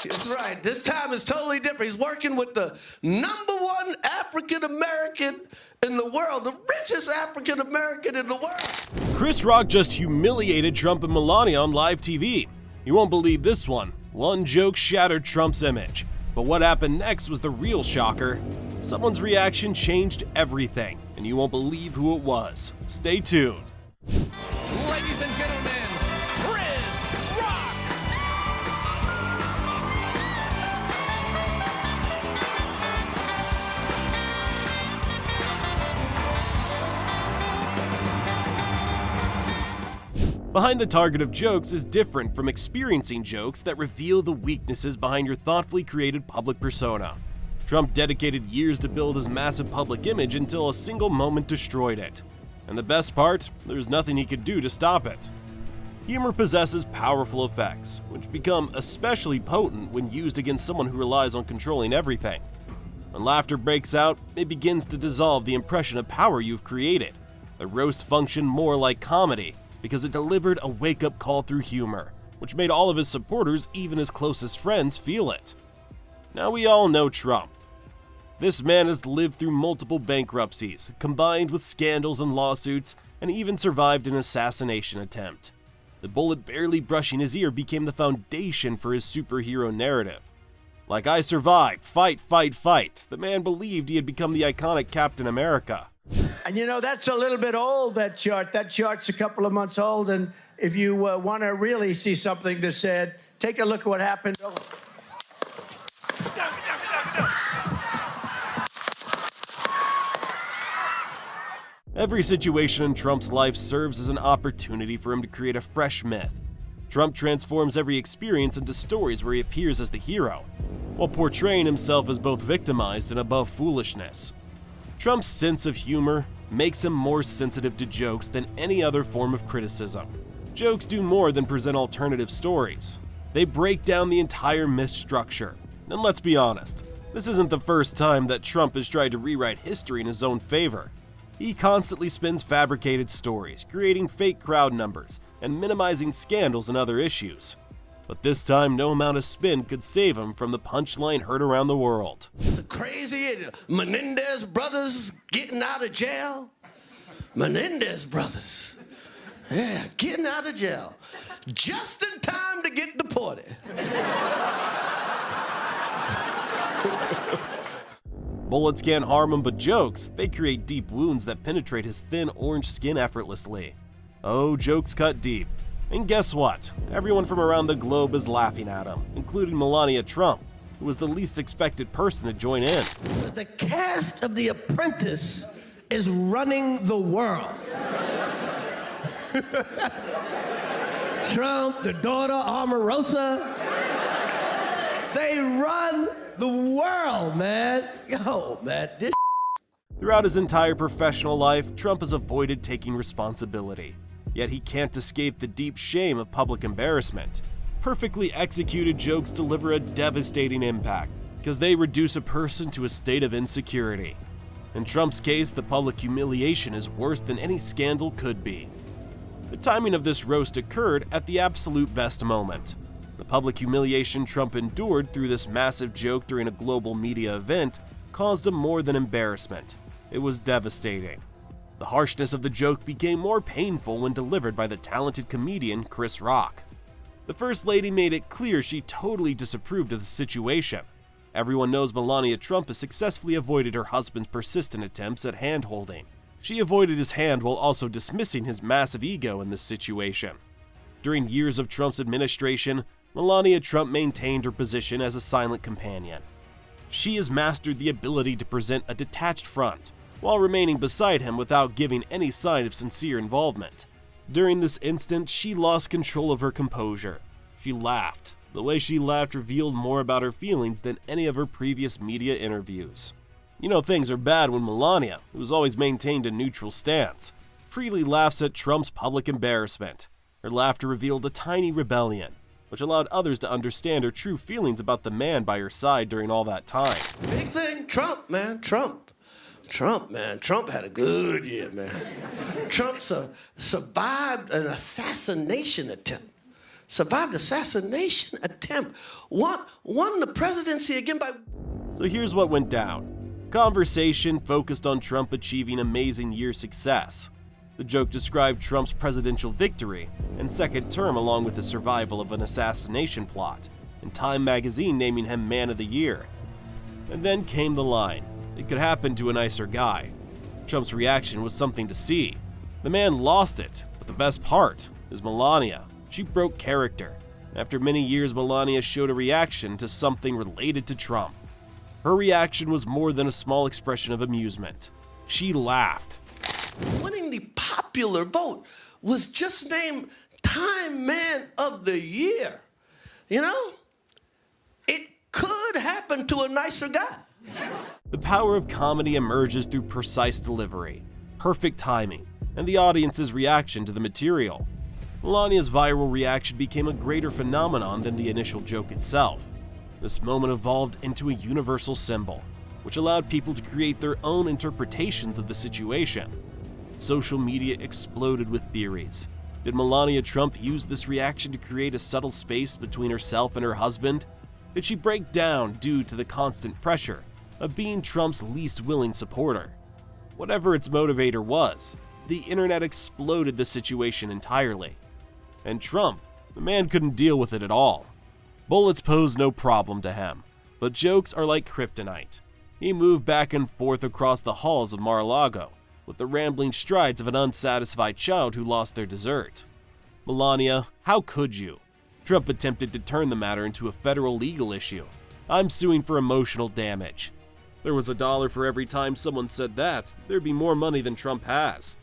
That's right. This time is totally different. He's working with the #1 African-American in the world, the richest African-American in the world. Chris Rock just humiliated Trump and Melania on live TV. You won't believe this one. One joke shattered Trump's image. But what happened next was the real shocker. Someone's reaction changed everything, and you won't believe who it was. Stay tuned. Ladies and gentlemen, Chris Rock! Behind the target of jokes is different from experiencing jokes that reveal the weaknesses behind your thoughtfully created public persona. Trump dedicated years to build his massive public image until a single moment destroyed it. And the best part, there's nothing he could do to stop it. Humor possesses powerful effects, which become especially potent when used against someone who relies on controlling everything. When laughter breaks out, it begins to dissolve the impression of power you've created. The roast functioned more like comedy, because it delivered a wake-up call through humor, which made all of his supporters, even his closest friends, feel it. Now we all know Trump. This man has lived through multiple bankruptcies, combined with scandals and lawsuits, and even survived an assassination attempt. The bullet barely brushing his ear became the foundation for his superhero narrative. Like I survived, fight, fight, fight, the man believed he had become the iconic Captain America. And you know, that's a little bit old, that chart. That chart's a couple of months old, and if you want to really see something that said, take a look at what happened. Every situation in Trump's life serves as an opportunity for him to create a fresh myth. Trump transforms every experience into stories where he appears as the hero, while portraying himself as both victimized and above foolishness. Trump's sense of humor makes him more sensitive to jokes than any other form of criticism. Jokes do more than present alternative stories. They break down the entire myth structure. And let's be honest, this isn't the first time that Trump has tried to rewrite history in his own favor. He constantly spins fabricated stories, creating fake crowd numbers, and minimizing scandals and other issues. But this time, no amount of spin could save him from the punchline heard around the world. It's crazy. Menendez brothers getting out of jail. Menendez brothers. Yeah, getting out of jail. Just in time to get deported. Bullets can't harm him, but jokes, they create deep wounds that penetrate his thin orange skin effortlessly. Oh, jokes cut deep. And guess what? Everyone from around the globe is laughing at him, including Melania Trump, who was the least expected person to join in. The cast of The Apprentice is running the world. Trump, the daughter, Omarosa, they run the world, man. Yo, man, this. Throughout his entire professional life, Trump has avoided taking responsibility. Yet he can't escape the deep shame of public embarrassment. Perfectly executed jokes deliver a devastating impact, because they reduce a person to a state of insecurity. In Trump's case, the public humiliation is worse than any scandal could be. The timing of this roast occurred at the absolute best moment. The public humiliation Trump endured through this massive joke during a global media event caused him more than embarrassment. It was devastating. The harshness of the joke became more painful when delivered by the talented comedian Chris Rock. The First Lady made it clear she totally disapproved of the situation. Everyone knows Melania Trump has successfully avoided her husband's persistent attempts at hand-holding. She avoided his hand while also dismissing his massive ego in this situation. During years of Trump's administration, Melania Trump maintained her position as a silent companion. She has mastered the ability to present a detached front, while remaining beside him without giving any sign of sincere involvement. During this instant, she lost control of her composure. She laughed. The way she laughed revealed more about her feelings than any of her previous media interviews. You know things are bad when Melania, who has always maintained a neutral stance, freely laughs at Trump's public embarrassment. Her laughter revealed a tiny rebellion, which allowed others to understand her true feelings about the man by her side during all that time. Big thing, Trump, man, Trump. Trump, man, Trump had a good year, man. Trump survived an assassination attempt. survived assassination attempt, won the presidency again by... So here's what went down. Conversation focused on Trump achieving amazing year success. The joke described Trump's presidential victory and second term along with the survival of an assassination plot, and Time magazine naming him Man of the Year. And then came the line, "It could happen to a nicer guy." Trump's reaction was something to see. The man lost it, but the best part is Melania. She broke character. After many years, Melania showed a reaction to something related to Trump. Her reaction was more than a small expression of amusement. She laughed. Winning the popular vote was just named Time Man of the Year. You know, it could happen to a nicer guy. The power of comedy emerges through precise delivery, perfect timing, and the audience's reaction to the material. Melania's viral reaction became a greater phenomenon than the initial joke itself. This moment evolved into a universal symbol, which allowed people to create their own interpretations of the situation. Social media exploded with theories. Did Melania Trump use this reaction to create a subtle space between herself and her husband? Did she break down due to the constant pressure of being Trump's least willing supporter? Whatever its motivator was, the internet exploded the situation entirely. And Trump, the man couldn't deal with it at all. Bullets posed no problem to him, but jokes are like kryptonite. He moved back and forth across the halls of Mar-a-Lago with the rambling strides of an unsatisfied child who lost their dessert. Melania, how could you? Trump attempted to turn the matter into a federal legal issue. "I'm suing for emotional damage." There was $1 for every time someone said that, there'd be more money than Trump has.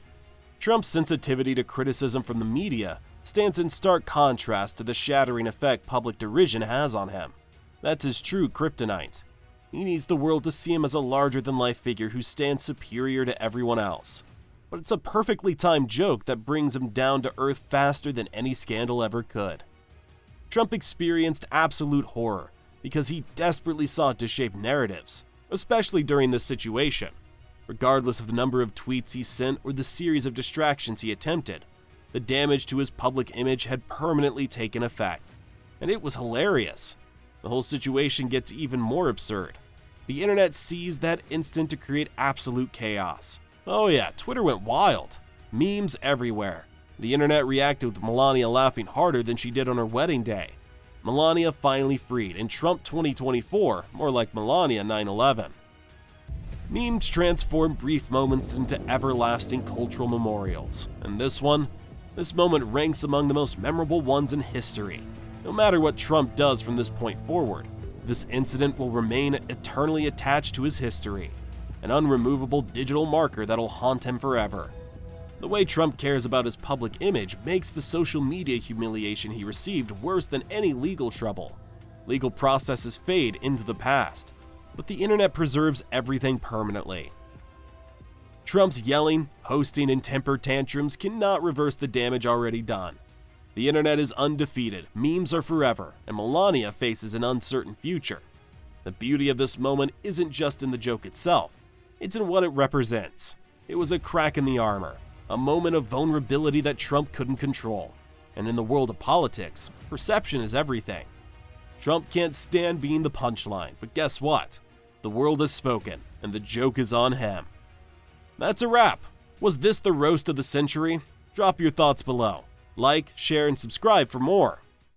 Trump's sensitivity to criticism from the media stands in stark contrast to the shattering effect public derision has on him. That's his true kryptonite. He needs the world to see him as a larger-than-life figure who stands superior to everyone else. But it's a perfectly timed joke that brings him down to earth faster than any scandal ever could. Trump experienced absolute horror because he desperately sought to shape narratives, especially during this situation. Regardless of the number of tweets he sent or the series of distractions he attempted, the damage to his public image had permanently taken effect. And it was hilarious. The whole situation gets even more absurd. The internet seized that instant to create absolute chaos. Oh yeah, Twitter went wild. Memes everywhere. The internet reacted with Melania laughing harder than she did on her wedding day. Melania finally freed, and Trump 2024 more like Melania 9/11. Memes transform brief moments into everlasting cultural memorials, and this moment ranks among the most memorable ones in history. No matter what Trump does from this point forward, this incident will remain eternally attached to his history, an unremovable digital marker that'll haunt him forever. The way Trump cares about his public image makes the social media humiliation he received worse than any legal trouble. Legal processes fade into the past, but the internet preserves everything permanently. Trump's yelling, posting, and temper tantrums cannot reverse the damage already done. The internet is undefeated, memes are forever, and Melania faces an uncertain future. The beauty of this moment isn't just in the joke itself, it's in what it represents. It was a crack in the armor, a moment of vulnerability that Trump couldn't control. And in the world of politics, perception is everything. Trump can't stand being the punchline, but guess what? The world has spoken, and the joke is on him. That's a wrap. Was this the roast of the century? Drop your thoughts below. Like, share, and subscribe for more.